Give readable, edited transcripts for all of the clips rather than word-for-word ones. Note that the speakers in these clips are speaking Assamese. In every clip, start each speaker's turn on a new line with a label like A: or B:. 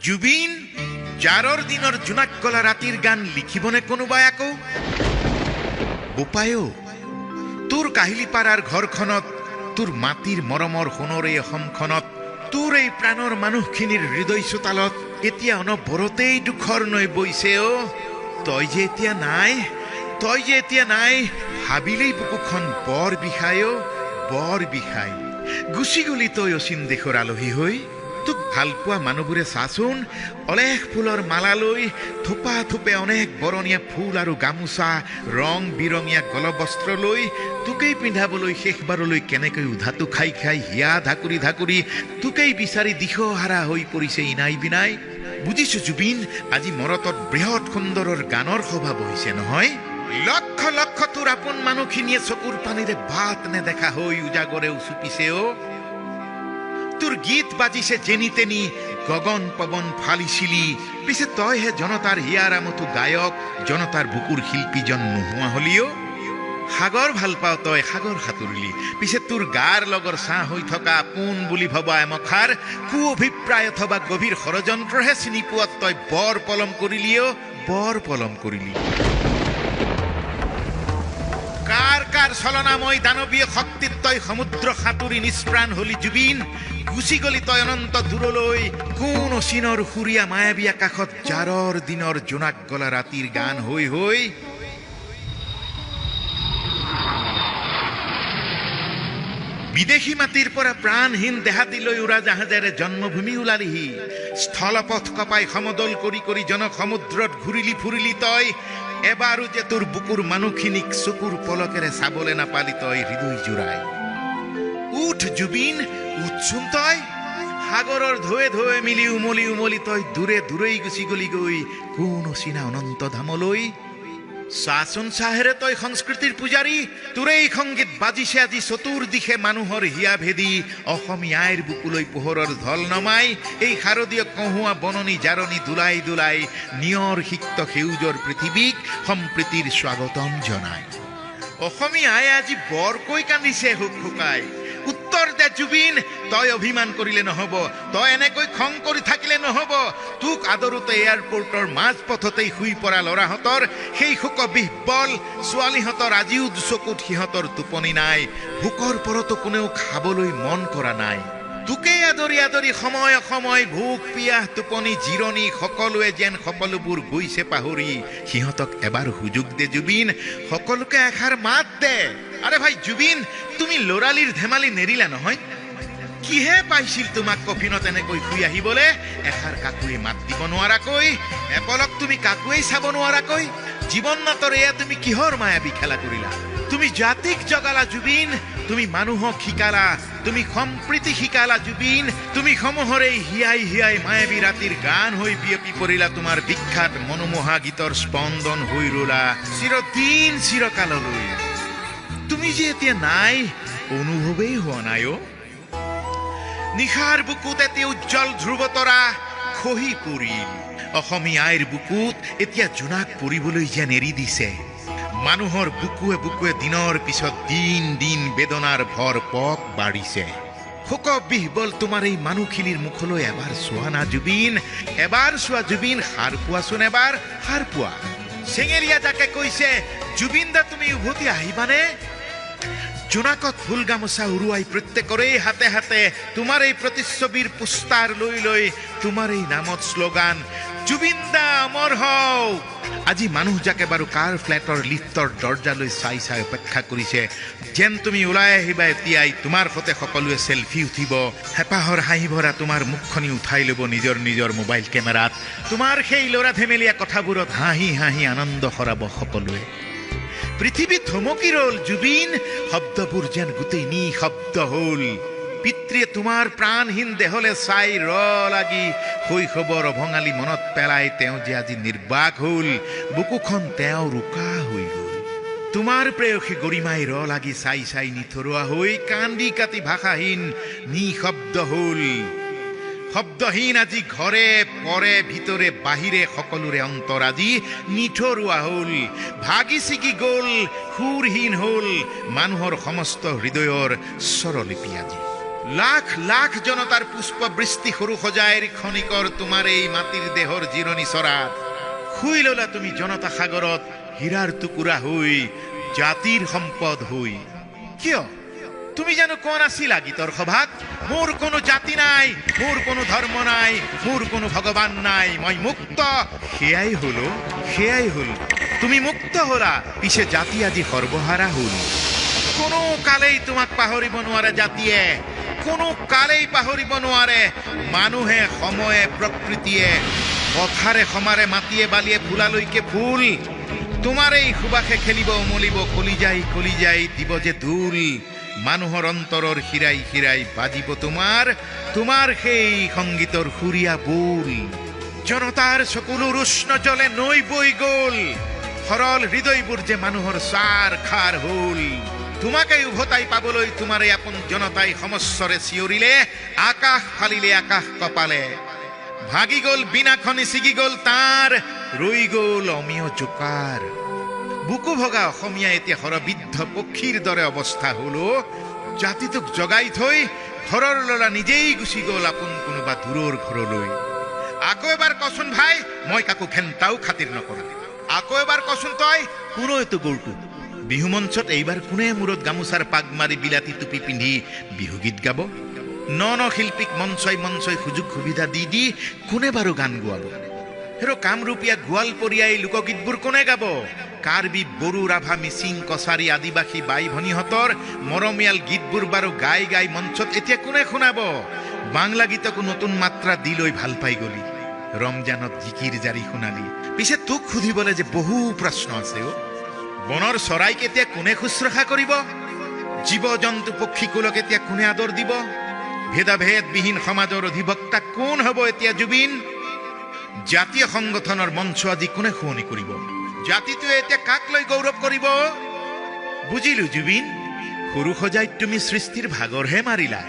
A: জুবিন জাৰৰ দিনৰ জোনাক কলা ৰাতিৰ গান লিখিবনে কোনোবাই আকৌ বোপায়ো তোৰ কাহিলীপাৰাৰ ঘৰখনত তোৰ মাটিৰ মৰমৰ সোণৰে অসমখনত তোৰ এই প্ৰাণৰ মানুহখিনিৰ হৃদয় চোতালত এতিয়া অনবৰতেই দুখৰ নৈ বৈছে তই যে এতিয়া নাই ভাবিলেই বুকুখন বৰ বিষায় গুচি গলি তই অচিন দেশৰ আলহী হৈ তোক ভাল পোৱা মানুহবোৰে চাচোন অলেখ ফুলৰ মালা লৈ থোপা থোপে অনেক বৰণীয়া ফুল আৰু গামোচা ৰং বিৰঙীয়া গলবস্ত্ৰ লৈ তোকেই পিন্ধাবলৈ শেষবাৰলৈ কেনেকৈ উধাটো খাই হিয়া ধাকুৰি তোকেই বিচাৰি দিশহাৰা হৈ পৰিছে ইনাই বিনাই বুজিছো জুবিন আজি মৰতত বৃহৎ সুন্দৰৰ গানৰ সভা বহিছে নহয় লক্ষ লক্ষ তোৰ আপোন মানুহখিনিয়ে চকুৰ পানীৰে বাট নেদেখা হৈ উজাগৰে উচুপিছে তোৰ গীত বাজিছে যেনি তেনি গগন পৱন ফালিছিলি পিছে তইহে জনতাৰ হিয়াৰামতো গায়ক জনতাৰ বুকুৰ শিল্পীজন নোহোৱা হলিও সাগৰ ভাল পাও তই সাগৰ সাঁতুৰিলি পিছে তোৰ গাৰ লগৰ ছাঁ হৈ থকা পোন বুলি ভবা এমখাৰ কু অভিপ্ৰায় অথবা গভীৰ ষড়যন্ত্ৰহে চিনি পোৱাত তই বৰ পলম কৰিলি কাৰ চলনাময় দানৱীয় শক্তিত তই সমুদ্ৰ সাঁতুৰি নিষ্প্ৰাণ হলি জুবিন গুচি গলি তই অনন্ত দূৰলৈ কোন অচিনৰ সুৰীয়া মায়াবী আকাশত জাৰৰ দিনৰ জোনাক গলা ৰাতিৰ গান হৈ বিদেশী মাটিৰ পৰা প্ৰাণহীন দেহাতিলৈ উৰা জাহাজেৰে জন্মভূমি ওলালিহি স্থলপথ কপাই সমদল কৰি জনসমুদ্ৰত ঘূৰিলি ফুৰিলি তই এবাৰো যে তোৰ বুকুৰ মানুহখিনিক চকুৰ পলকেৰে চাবলৈ নাপালি তই হৃদয় জোৰাই উঠ জুবিন উঠচোন তই সাগৰৰ ঢৌৱে মিলি উমলি তই দূৰেই গুচি গলি গৈ কোন অচিনা অনন্ত ধামলৈ চাচোন চাহেৰে তই সংস্কৃতিৰ পূজাৰী তোৰেই সংগীত বাজিছে আজি চতুৰ্দিশে মানুহৰ হিয়া ভেদি অসমীয়া আইৰ বুকুলৈ পোহৰৰ ঢল নমাই এই শাৰদীয় কহুৱা বননি জাৰণি দুলাই নিয়ৰ সিক্ত সেউজৰ পৃথিৱীক সম্প্ৰীতিৰ স্বাগতম জনাই অসমীয়া আই আজি বৰকৈ কান্দিছে হুকাই উত্তৰ দে জুবিন তই অভিমান কৰিলে নহব তই এনেকৈ খং কৰি থাকিলে নহব তোক আদৰোতে এয়াৰপোৰ্টৰ মাজপথতেই শুই পৰা ল'ৰাহঁতৰ সেই শোক বিহ্বল ছোৱালীহঁতৰ আজিও চকুত সিহঁতৰ টোপনি নাই ভোকৰ পৰতো কোনেও খাবলৈ মন কৰা নাই তোকেই আদৰি সময় ভোক পিয়াহ টোপনি জিৰণি সকলোৱে যেন সকলোবোৰ গৈছে পাহৰি সিহঁতক এবাৰ সুযোগ দে জুবিন সকলোকে এষাৰ মাত দে আৰে ভাই জুবিন তুমি ল'ৰালিৰ ধেমালি নেৰিলা নহয় কিহে পাইছিল তোমাক কফিনত এনেকৈ শুই আহিবলৈ এষাৰ কাকুৱে মাত দিব নোৱাৰাকৈ এপলক তুমি কাকুৱেই চাব নোৱাৰাকৈ জীৱন নাটৰ এয়া তুমি কিহৰ মায়াবী খেলা কৰিলা তুমি জাতিক জগালা জুবিন তুমি মানুহক শিকালা তুমি সম্প্ৰীতি শিকালা জুবিন তুমি সমূহৰে হিয়াই মায়াবী ৰাতিৰ গান হৈ বিয়পি পৰিলা তোমাৰ বিখ্যাত মনোমোহা গীতৰ স্পন্দন হৈ ৰলা চিৰকাললৈ তুমি যে এতিয়া নাই অনুভৱেই হোৱা নাই নিশাৰ বুকুত এটি উজ্জ্বল ধ্ৰুৱতৰা খহি পৰিল অসমীয়া আইৰ বুকুত এতিয়া জোনাক পৰিবলৈ যেন এৰি দিছে মানুহৰ বুকুৱে দিনৰ পিছত দিন বেদনাৰ ভৰ পক বাঢ়িছে শোক বিহ্বল তোমাৰ এই মানুহখিনিৰ মুখলৈ এবাৰ চোৱা না জুবিন এবাৰ চোৱা জুবিন সাৰ পোৱাচোন এবাৰ সাৰ পোৱা চেঙেলীয়া যাকে কৈছে জুবিন দা তুমি উভতি আহিবানে জোনাকত ফুল গামোচা উৰুৱাই প্ৰত্যেকৰে হাতে তোমাৰ এই প্ৰতিচ্ছবিৰ পোষ্টাৰ লৈ তোমাৰ এই নামত শ্লোগান জুবিন দা অমৰ হওক আজি মানুহ যাকে বাৰু কাৰ ফ্লেটৰ লিফ্টৰ দৰ্জালৈ চাই অপেক্ষা কৰিছে যেন তুমি ওলাই আহিবা এতিয়াই তোমাৰ সৈতে সকলোৱে চেলফি উঠিব হেঁপাহৰ হাঁহি ভৰা তোমাৰ মুখখনি উঠাই ল'ব নিজৰ মোবাইল কেমেৰাত তোমাৰ সেই ল'ৰা ধেমেলীয়া কথাবোৰত হাঁহি আনন্দ সৰাব সকলোৱে পৃথিৱী থমকি ৰল জুবিন শব্দবোৰ যেন গোটেই নিঃশব্দ হ'ল পিতৃয়ে তোমাৰ প্ৰাণহীন দেহলে চাই লাগি শৈশৱৰ অভঙালী মনত পেলাই তেওঁ যে আজি নিৰ্বাক হ'ল বুকুখন তেওঁ ৰোকা হৈ গ'ল তোমাৰ প্ৰেয়সী গৰিমাই লাগি চাই নিথৰুৱা হৈ কান্দি কাটি ভাষাহীন নিঃশব্দ হ'ল শব্দহীন আজি ঘৰে পৰে ভিতৰে বাহিৰে সকলোৰে অন্তৰ আজি নিথৰুৱা হ'ল ভাগি ছিগি গ'ল সুৰহীন হ'ল মানুহৰ সমস্ত হৃদয়ৰ স্বৰলিপি আজি লাখ লাখ জনতাৰ পুষ্প বৃষ্টি সৰু সজাইৰ খনিকৰ তোমাৰ এই মাটিৰ দেহৰ জিৰণি চৰাত শুই ললা তুমি জনতা সাগৰত হীৰাৰ টুকুৰা হৈ জাতিৰ সম্পদ হৈ। কিয় তুমি জানো কোৱা নাছিলা গীতৰ সভাত, মোৰ কোনো জাতি নাই, মোৰ কোনো ধৰ্ম নাই, মোৰ কোনো ভগৱান নাই, মই মুক্ত। সেয়াই হল তুমি মুক্ত হলা, পিছে জাতি আজি সৰ্বহাৰা হল। কোনো কালেই তোমাক পাহৰিব নোৱাৰে জাতিয়ে, কোনো কালেই পাহৰিব নোৱাৰে মানুহে, সময়ে, প্ৰকৃতিয়ে, পথাৰে সমাৰে, মাটিয়ে বালিয়ে, ফুলালৈকে ফুল তোমাৰ এই সুবাসে খেলিব উমলিব, কলিজাই কলিজাই দিব যে দোল। মানুহৰ অন্তৰৰ শিৰাই শিৰাই বাজিব তোমাৰ সেই সংগীতৰ সুৰীয়া বোল। জনতাৰ চকুলোৰ উষ্ণ জলে নৈ বৈ গ'ল, সৰল হৃদয়বোৰ যে মানুহৰ চাৰ খাৰ হল। তোমাকেই উভতাই পাবলৈ তোমাৰ এই আপোন জনতাই সমস্বৰে চিঞৰিলে, আকাশ ফালিলে আকাশ কপালে। ভাগি গ'ল বীণাখনি, ছিগি গ'ল তাৰ, ৰৈ গ'ল অমিয় জোকাৰ। বুকু ভগা অসমীয়া এতিয়া সৰবৃদ্ধ পক্ষীৰ দৰে অৱস্থা হল। জাতিটোক জগাই থৈ ঘৰৰ ল'ৰা নিজেই গুচি গ'ল আপোন কোনোবা দূৰৰ ঘৰলৈ। আকৌ এবাৰ কচোন ভাই, মই কাকো ঘেণ্টাও খাতিৰ নকৰো। আকৌ এবাৰ কচোন তই, কোনো এইটো গৰুটো বিহু মঞ্চত এইবাৰ কোনে মূৰত গামোচাৰ পাগ মাৰি বিলাতী টুপি পিন্ধি বিহুগীত গাব? ন শিল্পীক মঞ্চই মঞ্চই সুযোগ সুবিধা দি দি কোনে বাৰু গান গোৱাব? হেৰ কামৰূপীয়া গোৱালপৰীয়াই লোকগীতবোৰ কোনে গাব? কাৰ্বি, বড়ো, ৰাভা, মিচিং, কছাৰী, আদিবাসী বাই ভনীহঁতৰ মৰমীয়াল গীতবোৰ বাৰু গাই গাই মঞ্চত এতিয়া কোনে শুনাব? বাংলা গীতকো নতুন মাত্ৰা দি লৈ ভাল পাই গলি, ৰমজানত জিকিৰ জাৰি শুনালি। পিছে তোক সুধিবলৈ যে বহু প্ৰশ্ন আছে। বনৰ চৰাইক এতিয়া কোনে শুশ্ৰূষা কৰিব? জীৱ জন্তু পক্ষীকুলক এতিয়া কোনে আদৰ দিব? ভেদাভেদবিহীন সমাজৰ অধিবক্তা কোন হ'ব এতিয়া জুবিন? জাতীয় সংগঠনৰ মঞ্চ আজি কোনে শুৱনি কৰিব? জাতিটোৱে এতিয়া কাক লৈ গৌৰৱ কৰিব? বুজিলো জুবিন, সৰু সজাইত তুমি সৃষ্টিৰ ভাগৰহে মাৰিলা,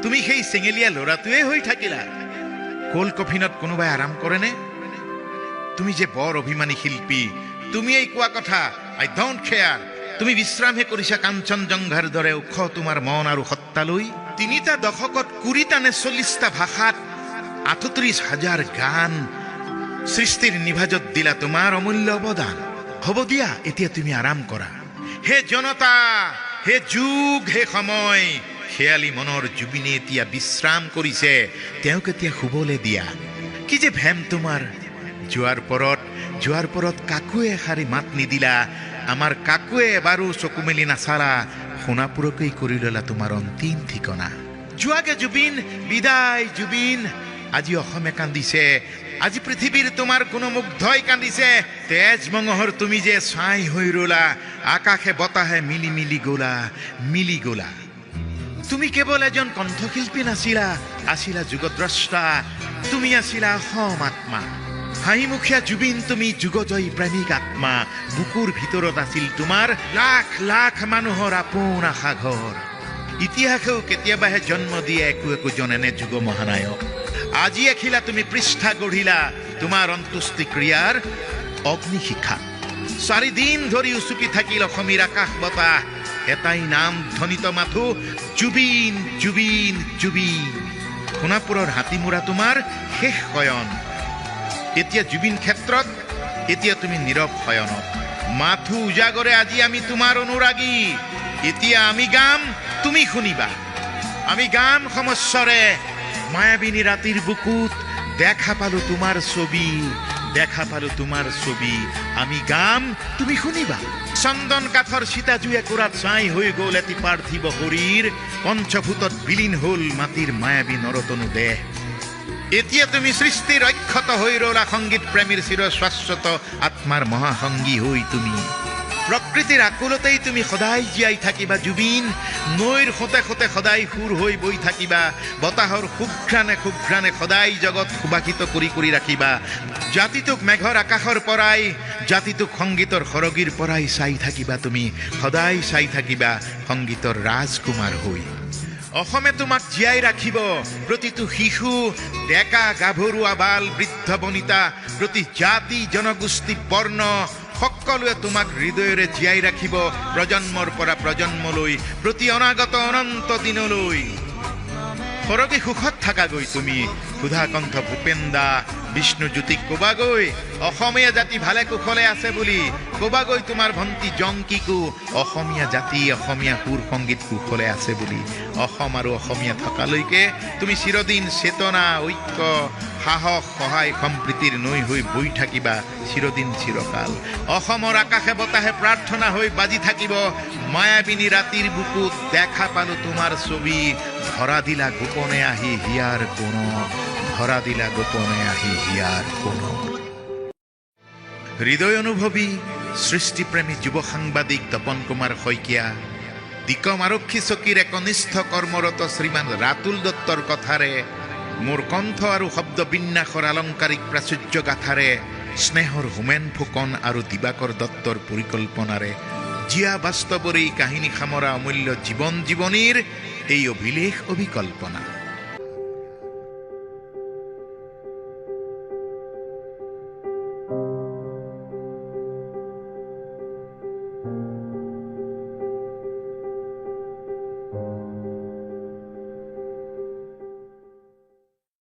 A: তুমি সেই চেঙেলীয়া ল'ৰাটোৱে হৈ থাকিলা। কোল কফিনত কোনোবাই আৰাম কৰেনে? তুমি যে বৰ অভিমানী শিল্পী, তুমি এই কোৱা কথা আই ডোন্ট কেয়াৰ। তুমি বিশ্ৰামহে কৰিছা কাঞ্চনজংঘাৰ দৰে ওখ তোমাৰ মন আৰু সত্তালৈ। ৩টা দশকত ২০টা নে ৪০টা ভাষাত ৩৮,০০০ গান সৃষ্টিৰ নিভাজত দিলা তোমাৰ অমূল্য অৱদান। হ'ব দিয়া, এতিয়া তুমি আৰাম কৰা। হে জনতা, হে যুগ, হে সময়, খেয়ালি মনৰ জুবিনে এতিয়া বিশ্ৰাম কৰিছে, তেওঁক এতিয়া শুবলৈ দিয়া। কি যে ভেম তোমাৰ, যোৱাৰ পৰত কাকুৱে এষাৰি মাত নিদিলা, আমাৰ কাকুৱে এবাৰো চকু মেলি নাচালা, সোণাপুৰকেই কৰি ললা তোমাৰ অন্তিম ঠিকনা। যোৱাগে জুবিন, বিদায় জুবিন। আজি অসমে কান্দিছে, আজি পৃথিৱীৰ তোমাৰ গুণমুগ্ধই কান্দিছে। তেজ মঙহৰ তুমি যে ছাই হৈ ৰলা, আকাশে বতাহে মিলি মিলি গলা। তুমি কেৱল এজন কণ্ঠশিল্পী নাছিলা, আছিলা যুগদ্ৰষ্টা, তুমি আছিলা অসম আত্মা। হাঁহিমুখীয়া জুবিন, তুমি যুগজয়ী প্ৰেমিক আত্মা। বুকুৰ ভিতৰত আছিল তোমাৰ লাখ লাখ মানুহৰ আপোন আশা ঘৰ। ইতিহাসেও কেতিয়াবাহে জন্ম দিয়ে একো জনেনে যুগ মহানায়ক। আজি এখিলা তুমি পৃষ্ঠা গঢ়িলা তোমাৰ অন্তুষ্টি ক্ৰিয়াৰ অগ্নিশিখা। ৪ দিন ধৰি উচুপি থাকিল অসমীৰ আকাশ বতাহ, এটাই নাম ধ্বনিত মাথো, জুবিন জুবিন জুবিন। সোণাপুৰৰ হাতীমূৰা তোমাৰ শেষ শয়ন। এতিয়া জুবিন ক্ষেত্ৰত, এতিয়া তুমি নীৰৱ শয়নত। মাথো উজাগৰে আজি আমি তোমাৰ অনুৰাগী। এতিয়া আমি গাম, তুমি শুনিবা। আমি গাম সমস্বৰে, মায়াবিনী ৰাতিৰ বুকুত দেখা পালো তোমাৰ ছবি। আমি গাম, তুমি শুনিবা। চন্দন কাঠৰ সীতা জুয়ে কোৰাত ছাই হৈ গ'ল এটি পাৰ্থিৱ শৰীৰ, পঞ্চভূতত বিলীন হ'ল মাটিৰ মায়াবী নৰতনু দেহ। এতিয়া তুমি সৃষ্টিৰ অক্ষত হৈ ৰলা সংগীত প্ৰেমীৰ চিৰ শাশ্বত আত্মাৰ মহাসংগী হৈ তুমি। প্ৰকৃতিৰ আকুলতেই তুমি সদায় জীয়াই থাকিবা জুবিন। নৈৰ সোঁতে সোঁতে সদায় সুৰ হৈ বৈ থাকিবা। বতাহৰ সুঘ্ৰাণে সদায় জগত সুবাসিত কৰি ৰাখিবা। জাতিটোক মেঘৰ আকাশৰ পৰাই, জাতিটোক সংগীতৰ সৰগীৰ পৰাই চাই থাকিবা তুমি, সদায় চাই থাকিবা সংগীতৰ ৰাজকুমাৰ হৈ। অসমে তোমাক জীয়াই ৰাখিব। প্ৰতিটো শিশু, ডেকা গাভৰু, আবাল বৃদ্ধ বনিতা, প্ৰতি জাতি জনগোষ্ঠী বৰ্ণ সকলোৱে তোমাক হৃদয়েৰে জীয়াই ৰাখিব, প্ৰজন্মৰ পৰা প্ৰজন্মলৈ, প্ৰতি অনাগত অনন্ত দিনলৈ। সৰগী সুখত থাকাগৈ তুমি সুধাকণ্ঠ ভূপেন দা বিষ্ণুজ্যোতিক কবাগৈ অসমীয়া জাতি ভালে কুশলে আছে বুলি কবাগৈ তোমাৰ ভণ্টি জংকীকো অসমীয়া জাতি অসমীয়া সুৰ সংগীত কুশলে আছে বুলি অসম আৰু অসমীয়া থকালৈকে তুমি চিৰদিন চেতনা ঐক্য সাহস সহায় সম্প্ৰীতিৰ নৈ হৈ বৈ থাকিবা চিৰদিন চিৰকাল অসমৰ আকাশে বতাহে প্ৰাৰ্থনা হৈ বাজি থাকিব মায়াবিনী ৰাতিৰ বুকুত দেখা পালো তোমাৰ ছবি ধৰা দিলা গোপনে আহি হিয়াৰ কোণত ধৰা দিলা গোপনে আহি হিয়াৰ কোণত হৃদয় অনুভৱী সৃষ্টিপ্ৰেমী যুৱ সাংবাদিক তপন কুমাৰ শইকীয়া দিকম আৰক্ষী চকীৰ একনিষ্ঠ কৰ্মৰত শ্ৰীমান ৰাতুল দত্তৰ কথাৰে মোৰ কণ্ঠ আৰু শব্দ বিন্যাসৰ আলংকাৰিক প্ৰাচুৰ্য গাথাৰে স্নেহৰ হোমেন ফুকন আৰু দিবাকৰ দত্তৰ পৰিকল্পনাৰে জিয়া বাস্তৱৰ এই কাহিনী সামৰা অমূল্য জীৱন জীৱনীৰ এই অভিলেখ অভিকল্পনা